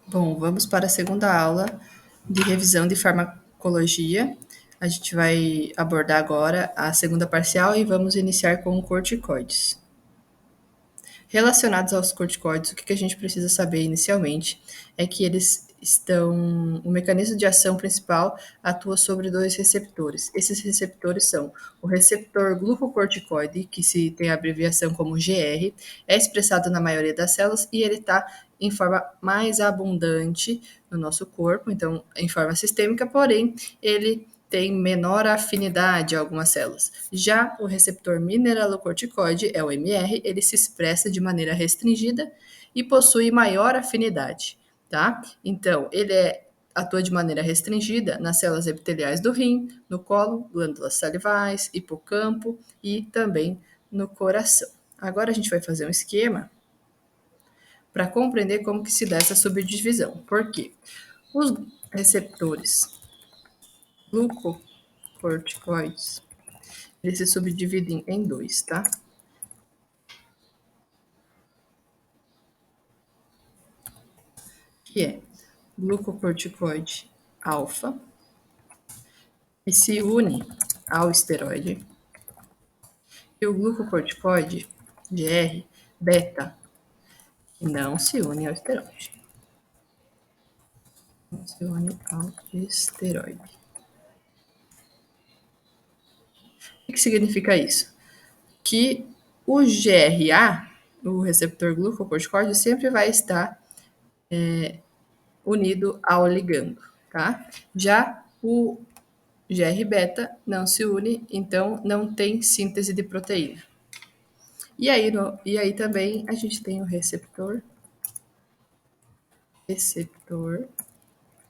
Bom, vamos para a segunda aula de revisão de farmacologia. A gente vai abordar agora a segunda parcial e vamos iniciar com corticoides. Relacionados aos corticoides, o que a gente precisa saber inicialmente é que eles estão. O mecanismo de ação principal atua sobre dois receptores. Esses receptores são o receptor glucocorticoide, que se tem a abreviação como GR, é expressado na maioria das células e ele está em forma mais abundante no nosso corpo, então em forma sistêmica, porém ele tem menor afinidade a algumas células. Já o receptor mineralocorticoide, é o MR, ele se expressa de maneira restringida e possui maior afinidade, tá? Então, atua de maneira restringida nas células epiteliais do rim, no colo, glândulas salivais, hipocampo e também no coração. Agora a gente vai fazer um esquema para compreender como que se dá essa subdivisão. Por quê? Os receptores glucocorticoides, eles se subdividem em dois, tá? Que é glucocorticoide alfa, que se une ao esteroide, e o glucocorticoide GR beta, que não se une ao esteroide. Não se une ao esteroide. O que significa isso? Que o GRA, o receptor glucocorticoide, sempre vai estar unido ao ligando, tá? Já o GR-beta não se une, então não tem síntese de proteína. E aí também a gente tem o receptor, que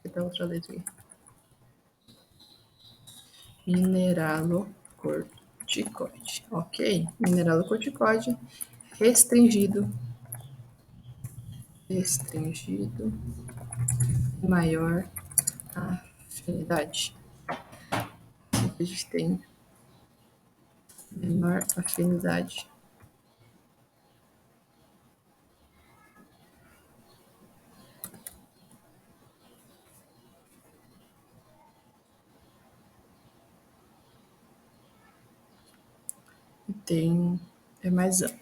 tá outra letra aqui, mineralocorticoide, ok? Mineralocorticoide restringido, maior afinidade. A gente tem menor afinidade. É mais amplo.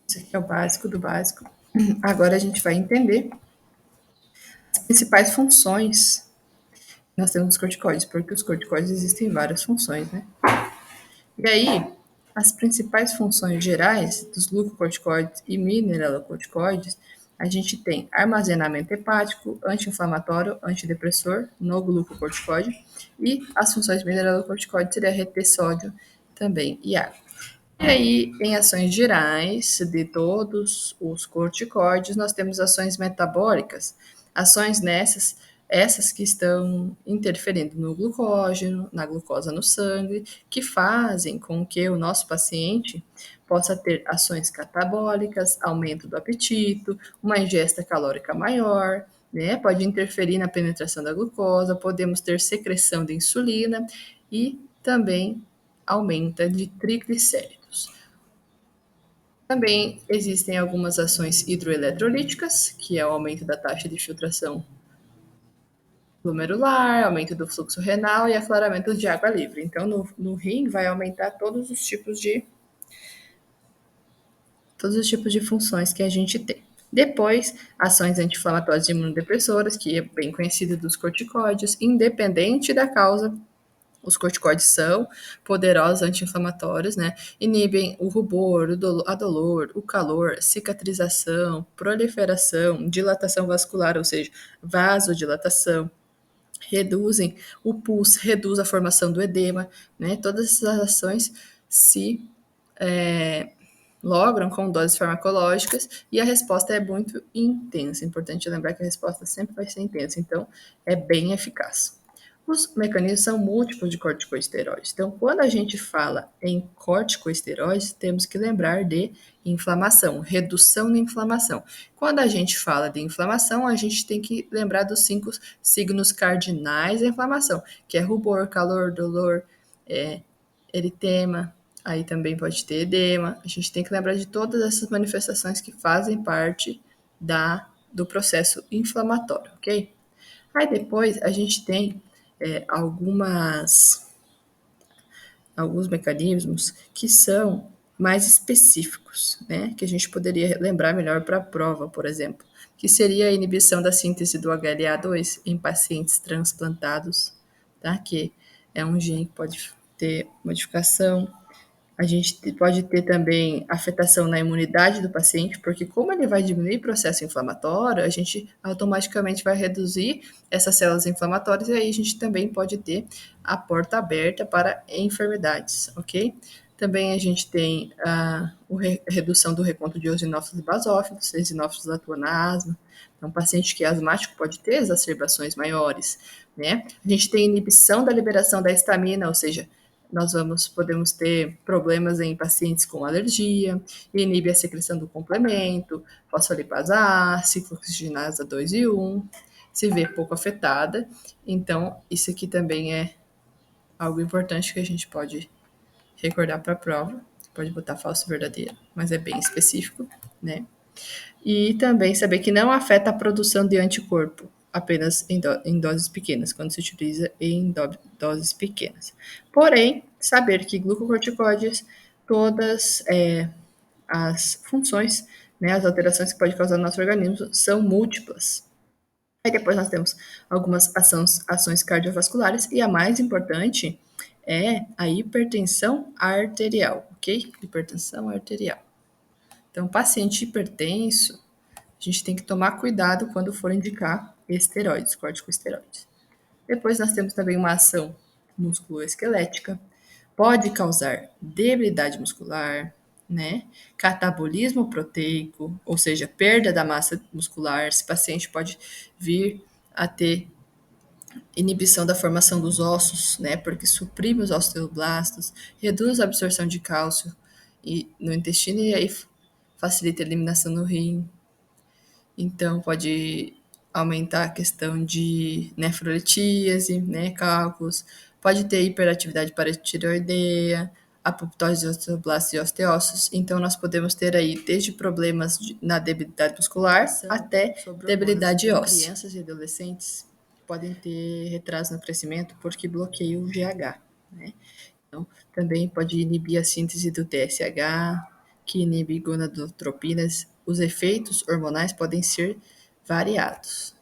Isso aqui é o básico do básico. Agora a gente vai entender as principais funções que nós temos dos corticoides, porque os corticoides existem várias funções, né? E aí, as principais funções gerais dos glucocorticoides e mineralocorticoides, a gente tem armazenamento hepático, anti-inflamatório, antidepressor no glucocorticoide, e as funções mineralocorticoides seria reter sódio também e água. E aí, em ações gerais de todos os corticoides, nós temos ações metabólicas, ações essas que estão interferindo no glucógeno, na glucosa no sangue, que fazem com que o nosso paciente possa ter ações catabólicas, aumento do apetite, uma ingesta calórica maior, né? Pode interferir na penetração da glucosa, podemos ter secreção de insulina e também aumenta de triglicéridos. Também existem algumas ações hidroeletrolíticas, que é o aumento da taxa de filtração glomerular, aumento do fluxo renal e aclaramento de água livre. Então, no rim vai aumentar todos os tipos de funções que a gente tem. Depois, ações anti-inflamatórias e imunodepressoras, que é bem conhecido dos corticoides, independente da causa. Os corticoides são poderosos anti-inflamatórios, né? Inibem o rubor, a dolor, o calor, cicatrização, proliferação, dilatação vascular, ou seja, vasodilatação, reduzem o pulso, reduz a formação do edema, né? Todas essas ações se logram com doses farmacológicas e a resposta é muito intensa. É importante lembrar que a resposta sempre vai ser intensa, então é bem eficaz. Os mecanismos são múltiplos de corticosteroides. Então, quando a gente fala em corticosteroides, temos que lembrar de inflamação, redução da inflamação. Quando a gente fala de inflamação, a gente tem que lembrar dos 5 signos cardinais da inflamação, que é rubor, calor, dolor, eritema, aí também pode ter edema. A gente tem que lembrar de todas essas manifestações que fazem parte do processo inflamatório, ok? Aí depois a gente tem alguns mecanismos que são mais específicos, né? Que a gente poderia lembrar melhor para a prova, por exemplo, que seria a inibição da síntese do HLA2 em pacientes transplantados, tá? Que é um gene que pode ter modificação. A gente pode ter também afetação na imunidade do paciente, porque como ele vai diminuir o processo inflamatório, a gente automaticamente vai reduzir essas células inflamatórias e aí a gente também pode ter a porta aberta para enfermidades, ok? Também a gente tem a redução do recontro de eosinófilos e basófilos, os eosinófilos atuam na asma, então, um paciente que é asmático pode ter exacerbações maiores, né? A gente tem inibição da liberação da histamina, ou seja, podemos ter problemas em pacientes com alergia, inibe a secreção do complemento, fosfolipase A, ciclooxigenasa 2 e 1, se vê pouco afetada. Então, isso aqui também é algo importante que a gente pode recordar para a prova. Pode botar falso e verdadeiro, mas é bem específico, né? E também saber que não afeta a produção de anticorpo, apenas em doses pequenas, quando se utiliza em doses pequenas. Porém, saber que glucocorticoides, todas as funções, né, as alterações que pode causar no nosso organismo são múltiplas. Aí depois nós temos algumas ações cardiovasculares e a mais importante é a hipertensão arterial, ok? Hipertensão arterial. Então, paciente hipertenso, a gente tem que tomar cuidado quando for indicar esteroides, corticosteroides. Depois nós temos também uma ação musculoesquelética, pode causar debilidade muscular, né? Catabolismo proteico, ou seja, perda da massa muscular. Esse paciente pode vir a ter inibição da formação dos ossos, né? Porque suprime os osteoblastos, reduz a absorção de cálcio no intestino e aí facilita a eliminação no rim. Então, pode aumentar a questão de nefroletíase, né, cálculos, pode ter hiperatividade paratireoideia, apoptose de osteoblastos e osteócitos. Então, nós podemos ter aí desde problemas na debilidade muscular até debilidade óssea. Crianças e adolescentes podem ter retraso no crescimento porque bloqueia o GH, né? Então, também pode inibir a síntese do TSH, que inibe gonadotropinas. Os efeitos hormonais podem ser variados.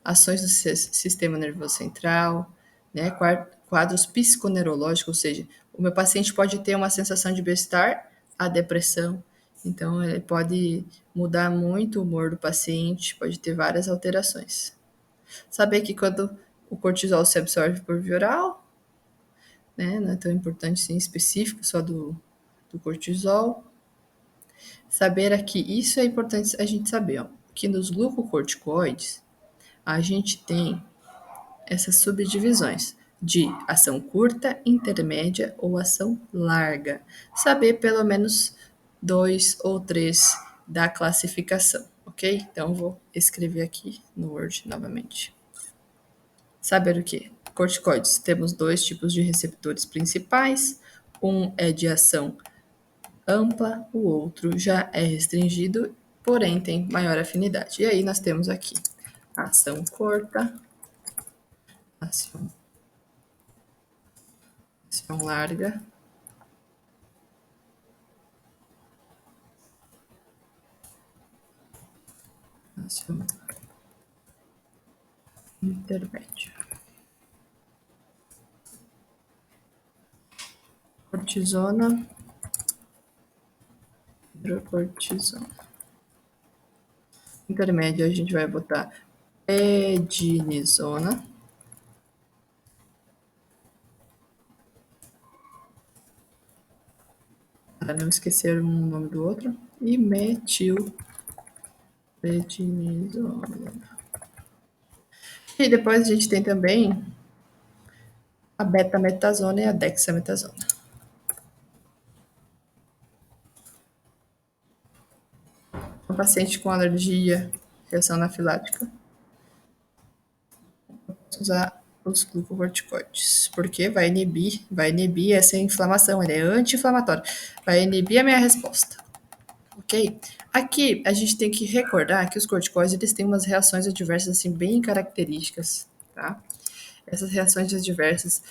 Ações do sistema nervoso central, né? Quadros psiconeurológicos, ou seja, o meu paciente pode ter uma sensação de bem-estar, a depressão. Então, ele pode mudar muito o humor do paciente, pode ter várias alterações. Saber que quando o cortisol se absorve por via oral, né? Não é tão importante sim, específico só do cortisol. Saber aqui, isso é importante a gente saber, ó, que nos glucocorticoides a gente tem essas subdivisões de ação curta, intermédia ou ação larga. Saber pelo menos 2 ou 3 da classificação, ok? Então, vou escrever aqui no Word novamente. Saber o que? Corticoides. Temos 2 tipos de receptores principais. Um é de ação ampla, o outro já é restringido, porém tem maior afinidade. E aí nós temos aqui ação curta, ação, ação larga, ação intermédia. Cortisona, hidrocortisona. Intermédio a gente vai botar prednisona, para não esquecer um nome do outro, e metilprednisona. E depois a gente tem também a betametasona e a dexametasona. Um paciente com alergia, reação anafilática, usar os glucocorticoides, porque vai inibir essa inflamação, ele é anti-inflamatório, vai inibir a minha resposta, ok? Aqui a gente tem que recordar que os corticoides eles têm umas reações adversas assim bem características, tá? Essas reações adversas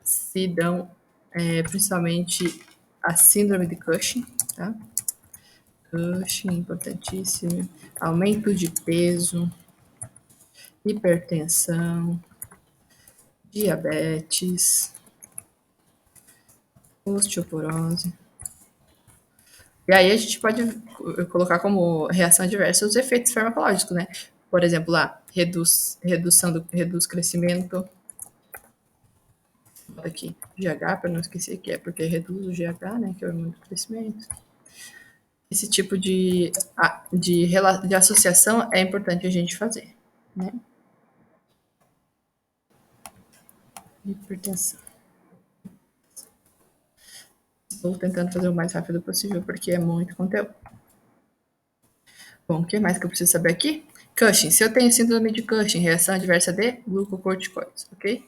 se dão principalmente a síndrome de Cushing, tá? Cushing, importantíssimo, aumento de peso, hipertensão, diabetes, osteoporose. E aí a gente pode colocar como reação adversa os efeitos farmacológicos, né? Por exemplo, lá, reduz crescimento. Aqui, GH, para não esquecer que é porque reduz o GH, né? Que é o hormônio do crescimento. Esse tipo de associação é importante a gente fazer, né? Hipertensão. Estou tentando fazer o mais rápido possível, porque é muito conteúdo. Bom, o que mais que eu preciso saber aqui? Cushing. Se eu tenho síndrome de Cushing, reação adversa de glucocorticoides, ok?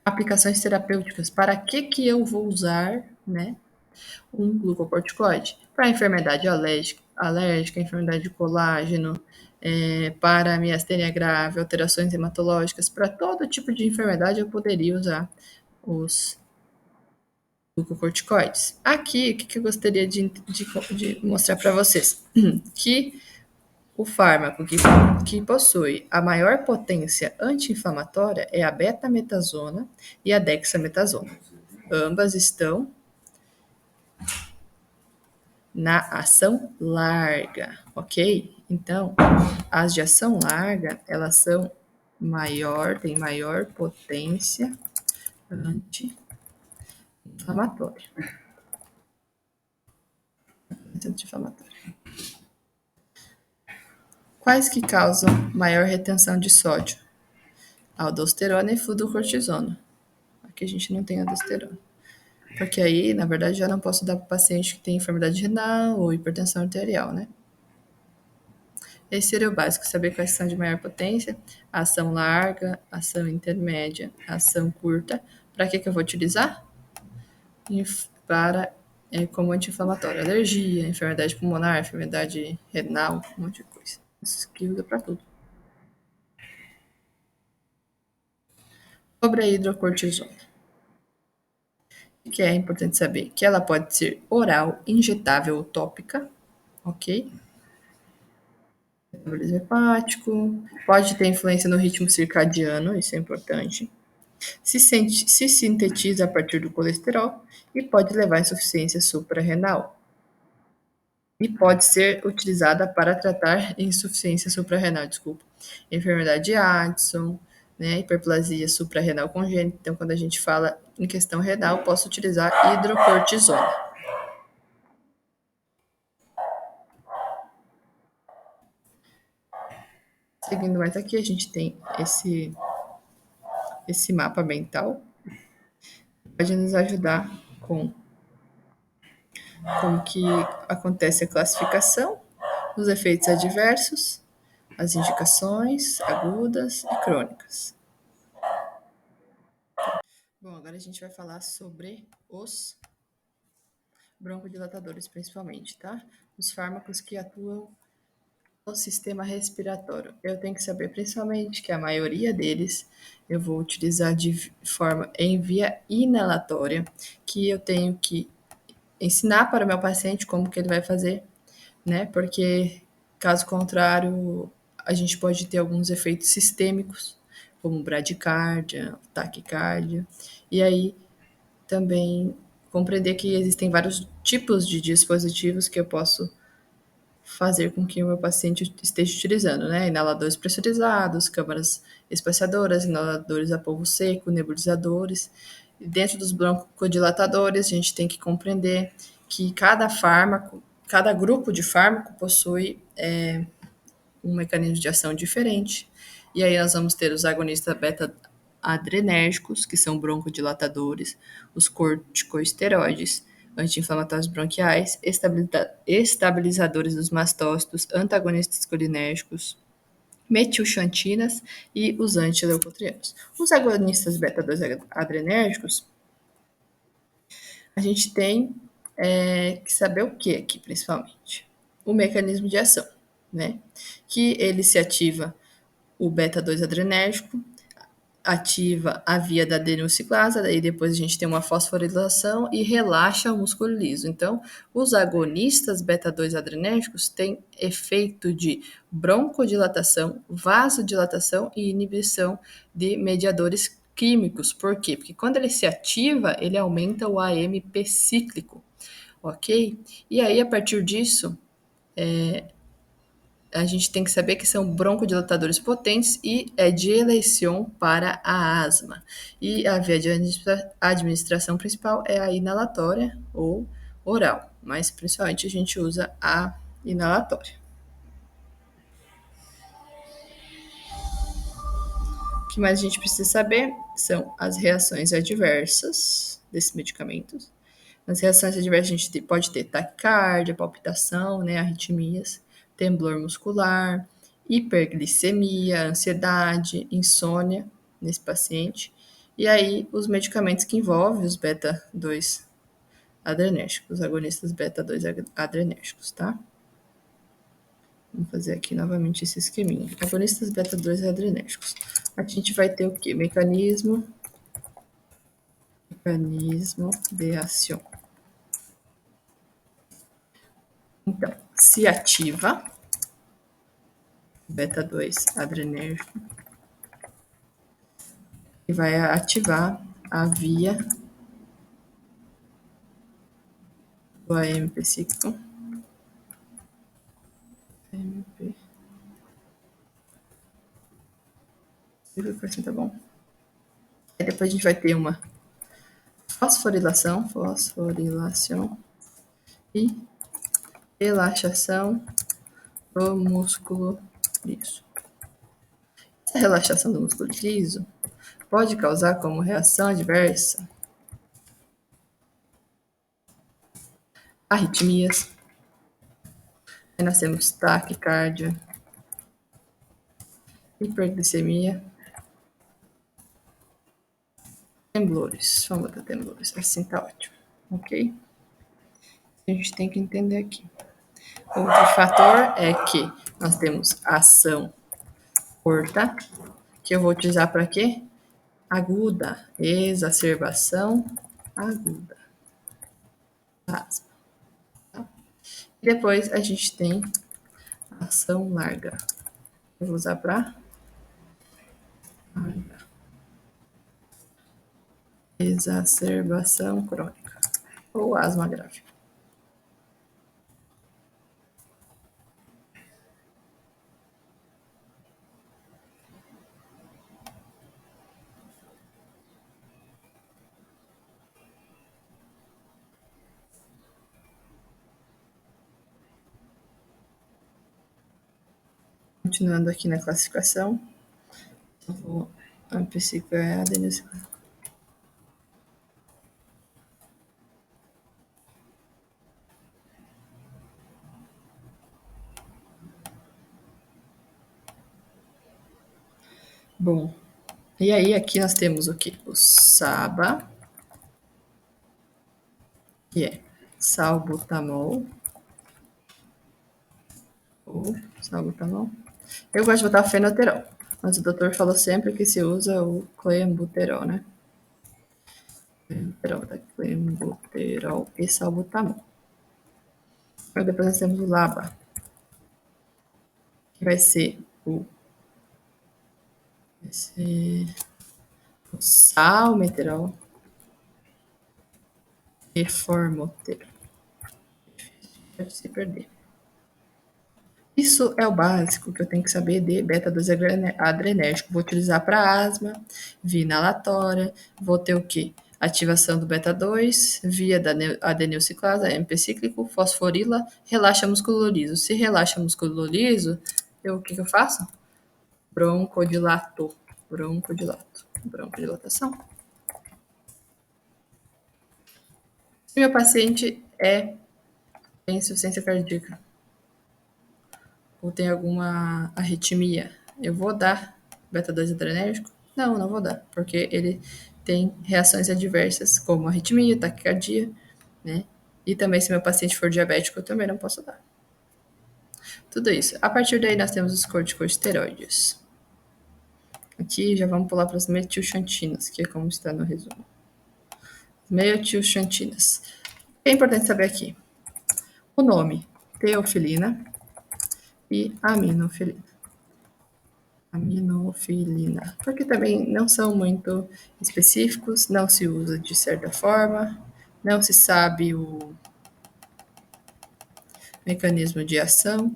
Aplicações terapêuticas. Para que eu vou usar, né, um glucocorticoide? Para enfermidade alérgica, enfermidade de colágeno, para miastênia grave, alterações hematológicas, para todo tipo de enfermidade eu poderia usar os glucocorticoides. Aqui, o que eu gostaria de mostrar para vocês? Que o fármaco que possui a maior potência anti-inflamatória é a betametasona e a dexametasona. Ambas estão na ação larga, ok? Então, as de ação larga, elas são têm maior potência anti-inflamatória. Quais que causam maior retenção de sódio? Aldosterona e fluocortisona. Aqui a gente não tem aldosterona. Porque aí, na verdade, já não posso dar para o paciente que tem enfermidade renal ou hipertensão arterial, né? Esse seria o básico, saber quais são de maior potência, ação larga, ação intermédia, ação curta. Para que eu vou utilizar? Para como anti-inflamatório, alergia, enfermidade pulmonar, enfermidade renal, um monte de coisa. Isso que usa para tudo. Sobre a hidrocortisona. O que é importante saber? Que ela pode ser oral, injetável ou tópica, ok? Metabolismo hepático, pode ter influência no ritmo circadiano, isso é importante. Se sintetiza a partir do colesterol e pode levar à insuficiência suprarrenal. E pode ser utilizada para tratar insuficiência suprarrenal, enfermidade de Addison, né, hiperplasia suprarrenal congênita. Então, quando a gente fala em questão renal, posso utilizar hidrocortisona. Seguindo mais aqui, a gente tem esse mapa mental, pode nos ajudar com como que acontece a classificação, os efeitos adversos, as indicações agudas e crônicas. Bom, agora a gente vai falar sobre os broncodilatadores, principalmente, tá? Os fármacos que atuam no sistema respiratório. Eu tenho que saber, principalmente, que a maioria deles eu vou utilizar de forma em via inalatória, que eu tenho que ensinar para o meu paciente como que ele vai fazer, né? Porque, caso contrário, a gente pode ter alguns efeitos sistêmicos, como bradicardia, taquicardia, e aí também compreender que existem vários tipos de dispositivos que eu posso fazer com que o meu paciente esteja utilizando, né? Inaladores pressurizados, câmaras espaciadoras, inaladores a polvo seco, nebulizadores. E dentro dos broncodilatadores, a gente tem que compreender que cada fármaco, cada grupo de fármaco possui um mecanismo de ação diferente. E aí nós vamos ter os agonistas beta-adrenérgicos, que são broncodilatadores, os corticosteroides, anti-inflamatórios bronquiais, estabilizadores dos mastócitos, antagonistas colinérgicos, metilxantinas e os antileucotrienos. Os agonistas beta-2 adrenérgicos, a gente tem que saber o que aqui, principalmente? O mecanismo de ação, né? Que ele se ativa o beta-2 adrenérgico, ativa a via da adenilciclase, daí depois a gente tem uma fosforilação e relaxa o músculo liso. Então, os agonistas beta-2 adrenérgicos têm efeito de broncodilatação, vasodilatação e inibição de mediadores químicos. Por quê? Porque quando ele se ativa, ele aumenta o AMP cíclico, ok? E aí, a partir disso, a gente tem que saber que são broncodilatadores potentes e é de eleição para a asma. E a via de administração principal é a inalatória ou oral, mas principalmente a gente usa a inalatória. O que mais a gente precisa saber são as reações adversas desses medicamentos. Nas reações adversas a gente pode ter taquicardia, palpitação, né, arritmias, temblor muscular, hiperglicemia, ansiedade, insônia nesse paciente. E aí os medicamentos que envolvem os beta-2 adrenérgicos, os agonistas beta-2 adrenérgicos, tá? Vamos fazer aqui novamente esse esqueminha. Agonistas beta-2 adrenérgicos. A gente vai ter o quê? Mecanismo de ação. Então, se ativa beta-2 adrenérgico e vai ativar a via do AMP cíclico. AMP cíclico, assim tá bom. Aí depois a gente vai ter uma fosforilação e relaxação do músculo liso. Essa relaxação do músculo liso pode causar como reação adversa arritmias. Aí nós temos taquicardia, hiperglicemia, temblores. Vamos botar temblores, assim tá ótimo, ok? A gente tem que entender aqui. Outro fator é que nós temos ação curta, que eu vou utilizar para quê? Aguda, exacerbação aguda, asma. Tá? E depois a gente tem ação larga. Eu vou usar para exacerbação crônica ou asma grave. Continuando aqui na classificação, eu vou ampliciclar a adenosina. Bom, e aí aqui nós temos o que? O SABA, que é salbutamol, ou salbutamol. Eu gosto de botar fenoterol, mas o doutor falou sempre que se usa o clenbuterol, né? Clenbuterol e salbutamol. Aí depois nós temos o LABA, que vai ser o salmeterol e formoterol. Pode se perder. Isso é o básico que eu tenho que saber de beta-2 adrenérgico. Vou utilizar para asma, via inalatória, vou ter o quê? Ativação do beta-2, via da adenilciclase, AMP cíclico, fosforila, relaxa músculo liso. Se relaxa músculo liso, o que eu faço? Broncodilato. Broncodilatação. Se meu paciente tem insuficiência cardíaca ou tem alguma arritmia, eu vou dar beta-2 adrenérgico? Não, não vou dar, porque ele tem reações adversas, como arritmia, taquicardia, né? E também, se meu paciente for diabético, eu também não posso dar. Tudo isso. A partir daí, nós temos os corticosteroides. Aqui já vamos pular para as metilxantinas, que é como está no resumo. Metilxantinas. É importante saber aqui o nome: teofilina e aminofilina. Aminofilina. Porque também não são muito específicos, não se usa de certa forma, não se sabe o mecanismo de ação.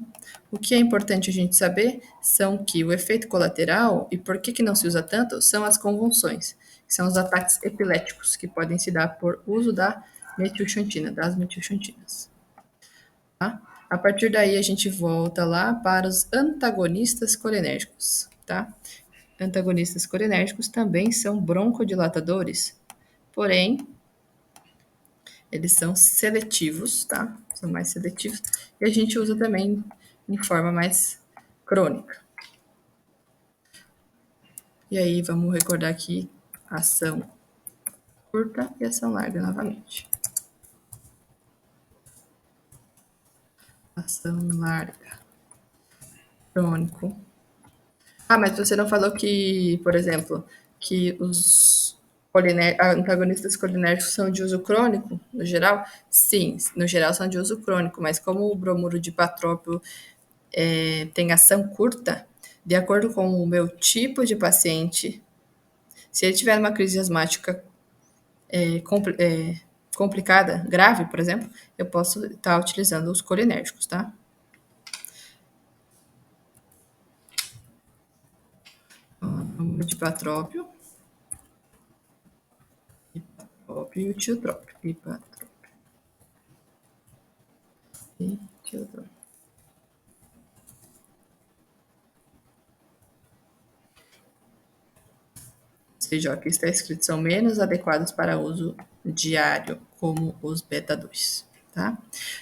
O que é importante a gente saber são que o efeito colateral, e por que não se usa tanto, são as convulsões, que são os ataques epiléticos que podem se dar por uso da metilxantina, das metilxantinas. Tá? A partir daí a gente volta lá para os antagonistas colinérgicos, tá? Antagonistas colinérgicos também são broncodilatadores, porém eles são seletivos, tá? São mais seletivos. E a gente usa também em forma mais crônica. E aí, vamos recordar aqui ação curta e ação larga novamente. Ação larga. Crônico. Ah, mas você não falou que, por exemplo, que os antagonistas colinérgicos são de uso crônico, no geral? Sim, no geral são de uso crônico, mas como o bromuro de patrópio tem ação curta, de acordo com o meu tipo de paciente, se ele tiver uma crise asmática complicada, grave, por exemplo, eu posso estar utilizando os colinérgicos, tá? Bromuro de patrópio. E o tiotrópio. E tiotrópio. Seja, aqui está escrito, são menos adequados para uso diário, como os beta-2, tá?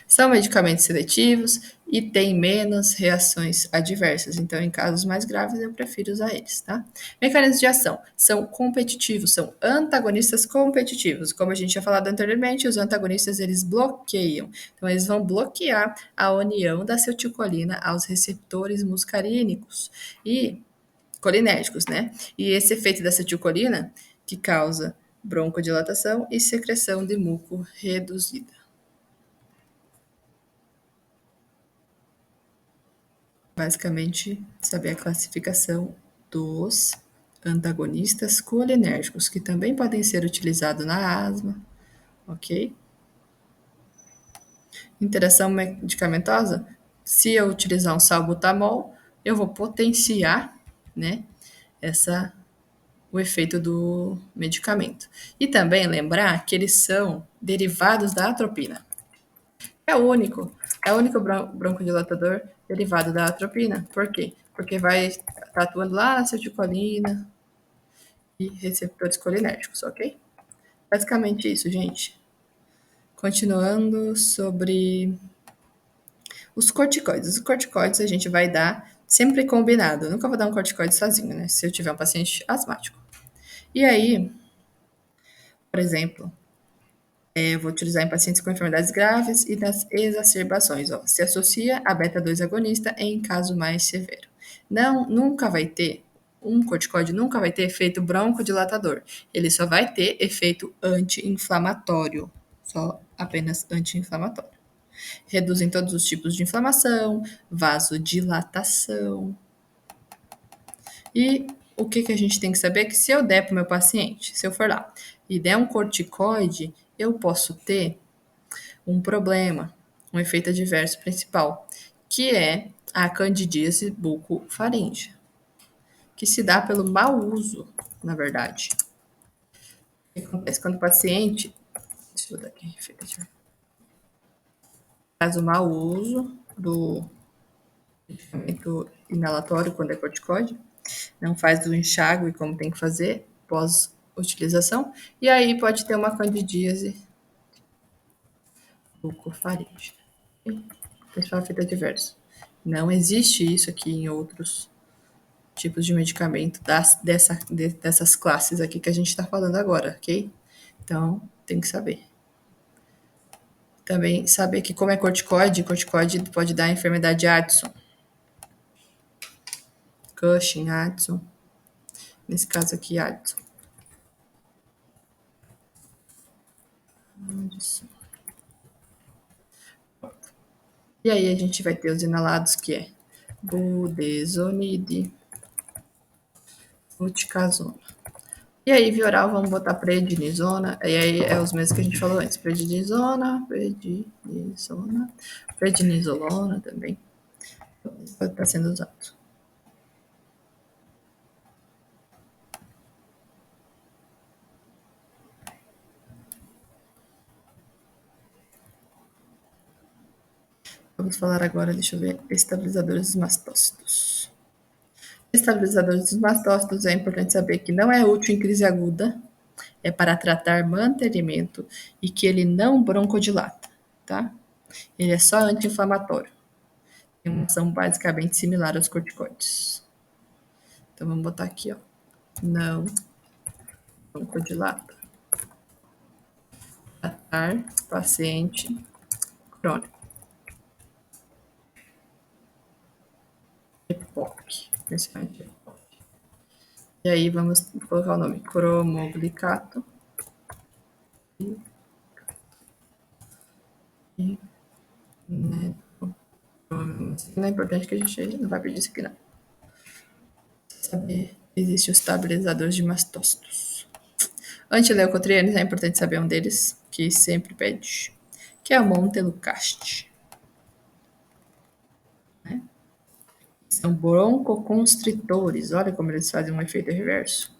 São medicamentos seletivos e têm menos reações adversas, então em casos mais graves eu prefiro usar eles, tá? Mecanismos de ação são competitivos, são antagonistas competitivos. Como a gente tinha falado anteriormente, os antagonistas eles bloqueiam, então eles vão bloquear a união da acetilcolina aos receptores muscarínicos e colinérgicos, né? E esse efeito da acetilcolina que causa broncodilatação e secreção de muco reduzida. Basicamente, saber a classificação dos antagonistas colinérgicos, que também podem ser utilizados na asma, ok? Interação medicamentosa, se eu utilizar um salbutamol, eu vou potenciar, né, o efeito do medicamento. E também lembrar que eles são derivados da atropina. É o único broncodilatador derivado da atropina. Por quê? Porque vai estar atuando lá na acetilcolina e receptores colinérgicos, ok? Basicamente isso, gente. Continuando sobre os corticoides. Os corticoides a gente vai dar sempre combinado. Eu nunca vou dar um corticoide sozinho, né? Se eu tiver um paciente asmático. E aí, por exemplo, eu vou utilizar em pacientes com enfermidades graves e nas exacerbações. Ó, se associa a beta-2 agonista em caso mais severo. Não, nunca vai ter, um corticoide nunca vai ter efeito broncodilatador. Ele só vai ter efeito anti-inflamatório. Só apenas anti-inflamatório. Reduzem todos os tipos de inflamação, vasodilatação. E o que a gente tem que saber é que se eu der para o meu paciente, se eu for lá e der um corticoide, eu posso ter um problema, um efeito adverso principal, que é a candidíase bucofaríngea, que se dá pelo mau uso, na verdade. O que acontece quando o paciente, deixa eu dar aqui, faz o mau uso do medicamento inalatório quando é corticoide, não faz o enxágue como tem que fazer pós-utilização, e aí pode ter uma candidíase bucofaríngea. Principal efeito adverso. Não existe isso aqui em outros tipos de medicamento dessas classes aqui que a gente está falando agora, ok? Então, tem que saber. Também saber que como é corticoide, corticoide pode dar a enfermidade de Addison. Cushing, Addison. Nesse caso aqui, Addison. E aí a gente vai ter os inalados, que é budesonide, fluticasona. E aí, via oral, vamos botar prednisona. E aí é os mesmos que a gente falou antes. Prednisolona também. Pode estar sendo usado. Vamos falar agora, deixa eu ver, estabilizadores dos mastócitos. Estabilizadores dos mastócitos é importante saber que não é útil em crise aguda, é para tratar mantenimento e que ele não broncodilata, tá? Ele é só anti-inflamatório. Tem uma ação basicamente similar aos corticoides. Então vamos botar aqui, ó. Não broncodilata. Tratar paciente crônico. EPOC. Principalmente EPOC. E aí vamos colocar o nome cromoglicato. E né, não é importante que a gente não vai pedir isso aqui, não. Saber existem os estabilizadores de mastócitos. Antileucotrienes, é importante saber um deles, que sempre pede, que é o montelukast. Né? São broncoconstritores, olha como eles fazem um efeito reverso.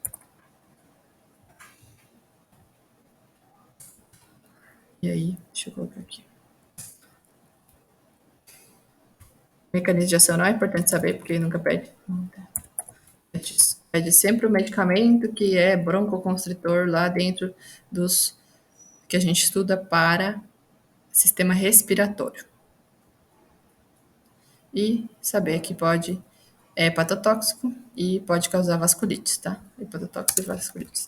E aí, deixa eu colocar aqui. Mecanismo de ação não é importante saber, porque nunca pede. Pede sempre o medicamento que é broncoconstritor lá dentro dos que a gente estuda para sistema respiratório. E saber que pode é hepatotóxico e pode causar vasculites, tá? Hepatotóxico e vasculites.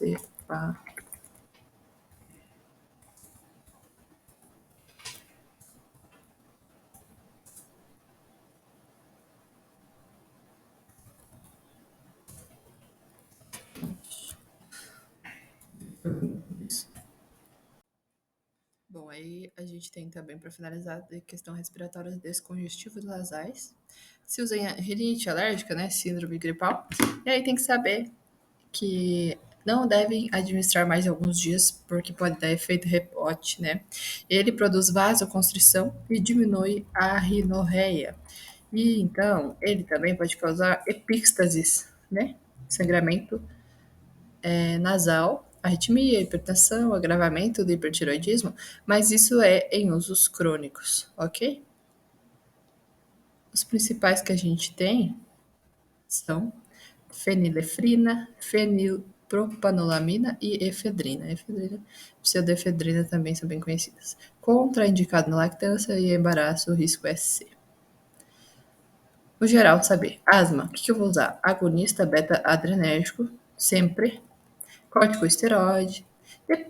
Bom, aí a gente tem também, para finalizar, a questão respiratória descongestivos nasais. Se usa em rinite alérgica, né? Síndrome gripal. E aí tem que saber que não devem administrar mais de alguns dias, porque pode dar efeito rebote, né? Ele produz vasoconstrição e diminui a rinorreia. E então, ele também pode causar epíxtasis, né? Sangramento nasal, arritmia, hipertensão, agravamento do hipertiroidismo, mas isso é em usos crônicos, ok? Os principais que a gente tem são fenilefrina, fenilpropanolamina e efedrina. Efedrina, pseudoefedrina também são bem conhecidas. Contraindicado na lactância e embaraço, o risco é C. O geral saber. Asma, o que eu vou usar? Agonista beta-adrenérgico, sempre. Corticosteroide. Depois